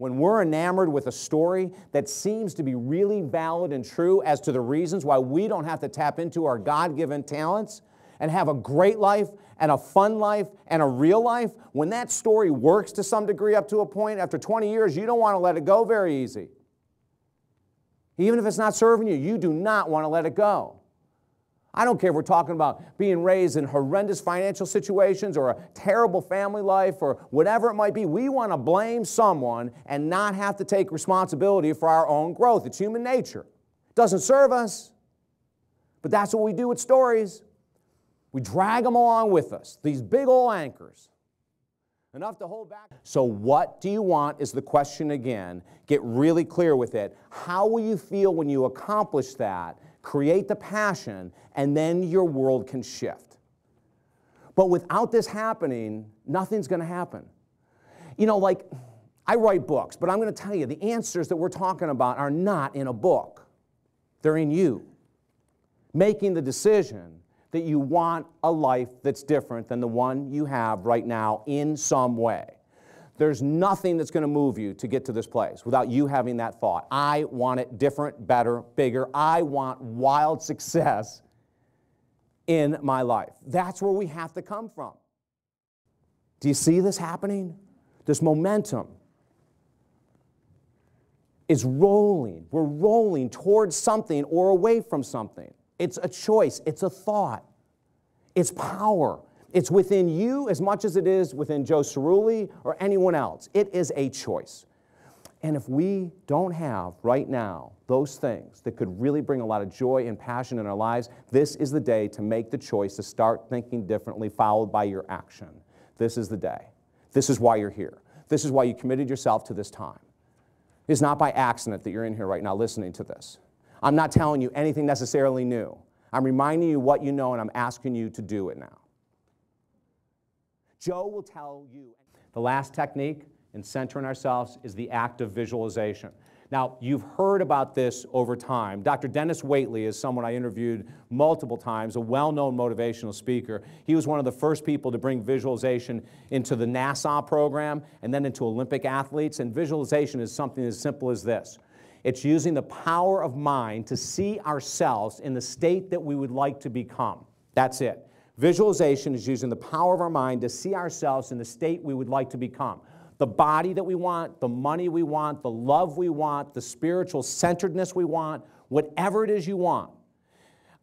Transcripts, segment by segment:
when we're enamored with a story that seems to be really valid and true as to the reasons why we don't have to tap into our God-given talents and have a great life and a fun life and a real life, when that story works to some degree up to a point, after 20 years, you don't want to let it go very easy. Even if it's not serving you, you do not want to let it go. I don't care if we're talking about being raised in horrendous financial situations or a terrible family life or whatever it might be. We want to blame someone and not have to take responsibility for our own growth. It's human nature. It doesn't serve us, but that's what we do with stories. We drag them along with us, these big old anchors, enough to hold back. So what do you want is the question again. Get really clear with it. How will you feel when you accomplish that? Create the passion, and then your world can shift. But without this happening, nothing's going to happen. You know, like, I write books, but I'm going to tell you, the answers that we're talking about are not in a book. They're in you. Making the decision that you want a life that's different than the one you have right now in some way. There's nothing that's going to move you to get to this place without you having that thought. I want it different, better, bigger. I want wild success in my life. That's where we have to come from. Do you see this happening? This momentum is rolling. We're rolling towards something or away from something. It's a choice. It's a thought. It's power. It's within you as much as it is within Joe Cerulli or anyone else. It is a choice. And if we don't have right now those things that could really bring a lot of joy and passion in our lives, this is the day to make the choice to start thinking differently, followed by your action. This is the day. This is why you're here. This is why you committed yourself to this time. It's not by accident that you're in here right now listening to this. I'm not telling you anything necessarily new. I'm reminding you what you know, and I'm asking you to do it now. Joe will tell you. The last technique in centering ourselves is the act of visualization. Now, you've heard about this over time. Dr. Dennis Waitley is someone I interviewed multiple times, a well-known motivational speaker. He was one of the first people to bring visualization into the NASA program and then into Olympic athletes. And visualization is something as simple as this. It's using the power of mind to see ourselves in the state that we would like to become. That's it. Visualization is using the power of our mind to see ourselves in the state we would like to become. The body that we want, the money we want, the love we want, the spiritual centeredness we want, whatever it is you want.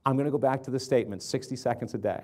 I'm going to go back to the statement, 60 seconds a day.